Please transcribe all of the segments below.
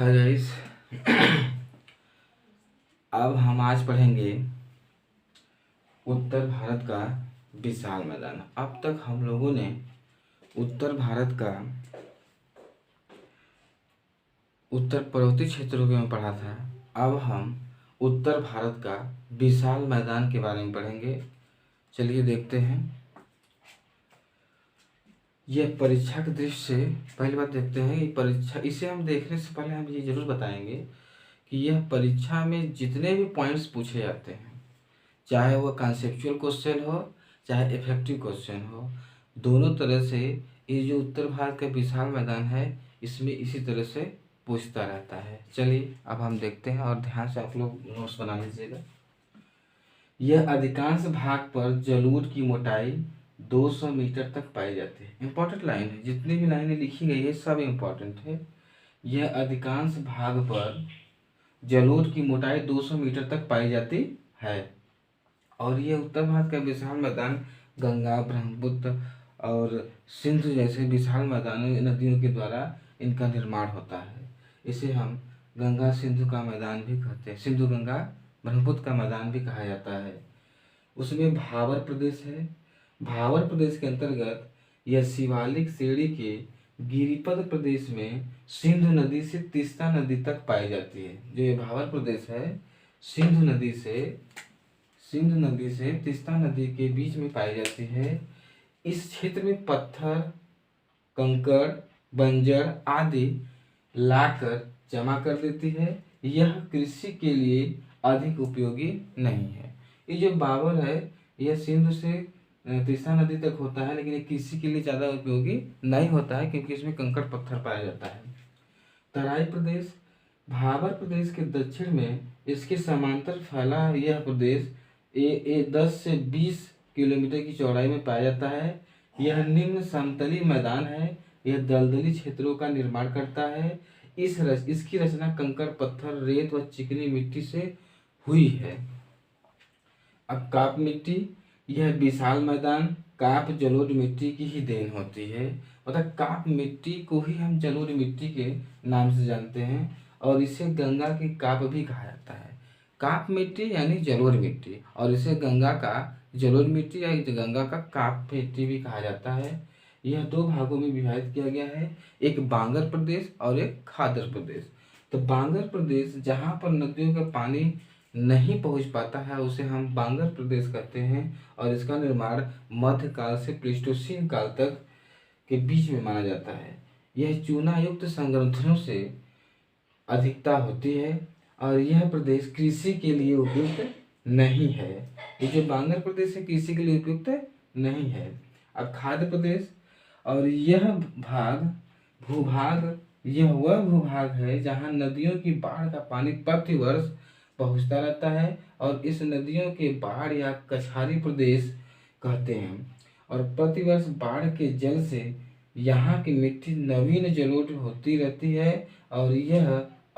Hi guys. अब हम आज पढ़ेंगे उत्तर भारत का विशाल मैदान। अब तक हम लोगों ने उत्तर भारत का उत्तर पर्वतीय क्षेत्रों के में पढ़ा था। अब हम उत्तर भारत का विशाल मैदान के बारे में पढ़ेंगे। चलिए देखते हैं। यह परीक्षा की दृष्टि से पहली बात देखते हैं। ये परीक्षा, इसे हम देखने से पहले हम ये जरूर बताएंगे कि यह परीक्षा में जितने भी पॉइंट्स पूछे जाते हैं, चाहे वह कॉन्सेप्चुअल क्वेश्चन हो चाहे इफेक्टिव क्वेश्चन हो, दोनों तरह से ये जो उत्तर भारत का विशाल मैदान है इसमें इसी तरह से पूछता रहता है। चलिए अब हम देखते हैं और ध्यान से आप लोग नोट्स बना लीजिएगा। यह अधिकांश भाग पर जलूद की मोटाई 200 मीटर तक पाई जाती है। इंपॉर्टेंट लाइन है, जितनी भी लाइनें लिखी गई है सब इंपॉर्टेंट है। यह अधिकांश भाग पर जलोढ़ की मोटाई 200 मीटर तक पाई जाती है और ये उत्तर भारत का विशाल मैदान गंगा, ब्रह्मपुत्र और सिंधु जैसे विशाल मैदानों नदियों के द्वारा इनका निर्माण होता है। इसे हम गंगा सिंधु का मैदान भी कहते हैं, सिंधु गंगा ब्रह्मपुत्र का मैदान भी कहा जाता है। उसमें भावर प्रदेश है। भावर प्रदेश के अंतर्गत यह शिवालिक श्रेणी के गिरिपद प्रदेश में सिंधु नदी से तीस्ता नदी तक पाई जाती है। जो ये भावर प्रदेश है सिंधु नदी से तीस्ता नदी के बीच में पाई जाती है। इस क्षेत्र में पत्थर, कंकड़, बंजर आदि लाकर जमा कर देती है। यह कृषि के लिए अधिक उपयोगी नहीं है। ये जो भावर है यह सिंधु से तीस्ता नदी तक होता है, लेकिन ये कृषि के लिए ज़्यादा उपयोगी नहीं होता है क्योंकि इसमें कंकड़ पत्थर पाया जाता है। तराई प्रदेश, भाबर प्रदेश के दक्षिण में इसके समांतर फैला यह प्रदेश 10 से 20 किलोमीटर की चौड़ाई में पाया जाता है। यह निम्न समतली मैदान है। यह दलदली क्षेत्रों का निर्माण करता है। इसकी रचना कंकड़ पत्थर, रेत व चिकनी मिट्टी से हुई है। अब काप मिट्टी, यह विशाल मैदान काप जलोढ़ मिट्टी की ही देन होती है। मतलब काप मिट्टी को ही हम जलोढ़ मिट्टी के नाम से जानते हैं और इसे गंगा की काप भी कहा जाता है। काप मिट्टी यानी जलोढ़ मिट्टी और इसे गंगा का जलोढ़ मिट्टी या गंगा का काप मिट्टी भी कहा जाता है। यह दो भागों में विभाजित किया गया है, एक बांगर प्रदेश और एक खादर प्रदेश। तो बांगर प्रदेश जहाँ पर नदियों का पानी नहीं पहुंच पाता है उसे हम बांगर प्रदेश कहते हैं और इसका निर्माण मध्यकाल से प्लीस्टोसीन काल तक के बीच में माना जाता है। यह चूना युक्त संग्रंथनों से अधिकता होती है और यह प्रदेश कृषि के लिए उपयुक्त नहीं है। ये जो बांगर प्रदेश है कृषि के लिए उपयुक्त नहीं है। अब खाद्य प्रदेश, और यह वह भूभाग है जहाँ नदियों की बाढ़ का पानी प्रतिवर्ष पहुँचता रहता है और इस नदियों के बाढ़ या कछारी प्रदेश कहते हैं। और प्रतिवर्ष बाढ़ के जल से यहाँ की मिट्टी नवीन जलोढ़ होती रहती है और यह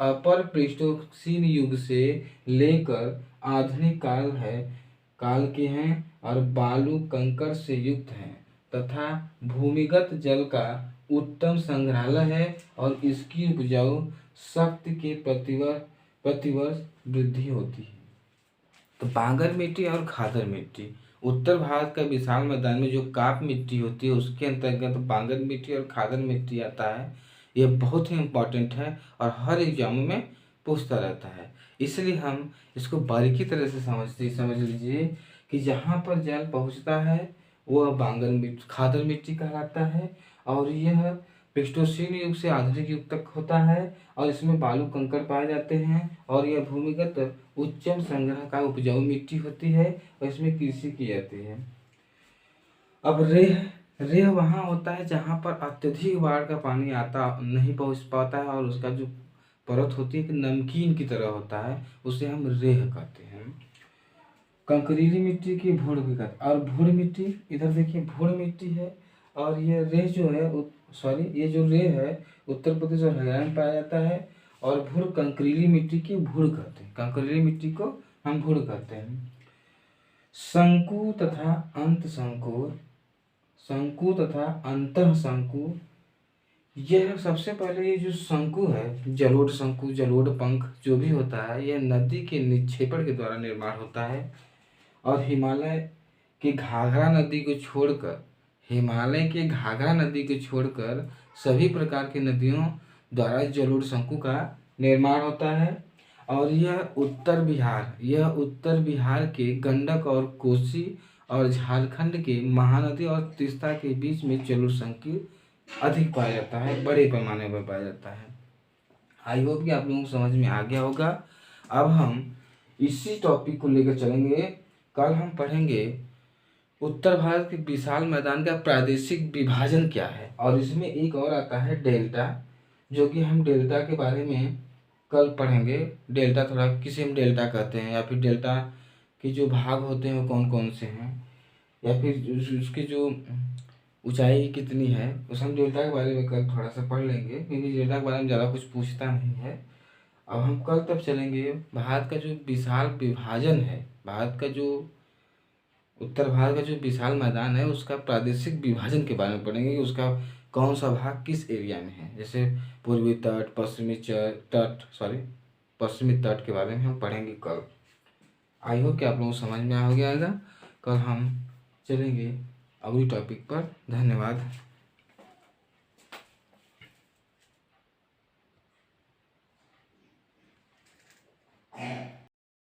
अपर प्लीस्टोसीन युग से लेकर आधुनिक काल के हैं और बालू कंकड़ से युक्त हैं तथा भूमिगत जल का उत्तम संग्रहालय है और इसकी उपजाऊ शक्ति के प्रतिवर्ष वृद्धि होती है। तो बांगर मिट्टी और खादर मिट्टी, उत्तर भारत का विशाल मैदान में जो काप मिट्टी होती है उसके अंतर्गत बांगर मिट्टी और खादर मिट्टी आता है। यह बहुत ही इम्पोर्टेंट है और हर एग्जाम में पूछता रहता है, इसलिए हम इसको बारीकी तरह से समझ लीजिए कि जहाँ पर जल पहुँचता है वह खादर मिट्टी कहलाता है और यह प्लीस्टोसीन युग से आधुनिक युग तक होता है और इसमें बालू कंकड़ पाए जाते हैं और यह भूमिगत उच्चम संग्रह का उपजाऊ मिट्टी होती है और इसमें कृषि की जाती है। अब रेह वहाँ होता है जहाँ पर अत्यधिक बाढ़ का पानी आता नहीं पहुँच पाता है और उसका जो परत होती है कि नमकीन की तरह होता है, उसे हम रेह कहते हैं। कंकरीली मिट्टी की भूड़ भी कहते हैं। और भूड़ मिट्टी, इधर देखिए भूड़ मिट्टी है और ये रेह जो है ये जो रेह है उत्तर प्रदेश और हरियाणा में पाया जाता है। और भूड़ कंकरीली मिट्टी की भूड़ कहते हैं, कंकरीली मिट्टी को हम भूड़ कहते हैं। शंकु तथा अंत शंकु यह सबसे पहले ये जो शंकु है, जलोढ़ शंकु, जलोढ़ पंख जो भी होता है, यह नदी के निक्षेपण के द्वारा निर्माण होता है। और हिमालय के घाघरा नदी को छोड़कर सभी प्रकार की नदियों द्वारा जलोढ़ शंकु का निर्माण होता है। और यह उत्तर बिहार के गंडक और कोसी और झारखंड के महानदी और तीस्ता के बीच में जलोढ़ शंकु अधिक पाया जाता है, बड़े पैमाने पर पाया जाता है। आई होप कि आप लोगों को समझ में आ गया होगा। अब हम इसी टॉपिक को लेकर चलेंगे। कल हम पढ़ेंगे उत्तर भारत के विशाल मैदान का प्रादेशिक विभाजन क्या है, और इसमें एक और आता है डेल्टा, जो कि हम डेल्टा के बारे में कल पढ़ेंगे। डेल्टा थोड़ा किसे हम डेल्टा कहते हैं, या फिर डेल्टा के जो भाग होते हैं वो कौन कौन से हैं, या फिर उसकी जो ऊंचाई कितनी है, उस हम डेल्टा के बारे में कल थोड़ा सा पढ़ लेंगे, क्योंकि डेल्टा के बारे में ज़्यादा कुछ पूछता नहीं है। अब हम कल तब चलेंगे भारत का जो विशाल विभाजन है, भारत का जो उत्तर भारत का जो विशाल मैदान है उसका प्रादेशिक विभाजन के बारे में पढ़ेंगे कि उसका कौन सा भाग किस एरिया में है। जैसे पूर्वी तट, पश्चिमी तट के बारे में हम पढ़ेंगे कल। आई होप कि आप लोगों को समझ में आ गया होगा। कल हम चलेंगे अगली टॉपिक पर। धन्यवाद।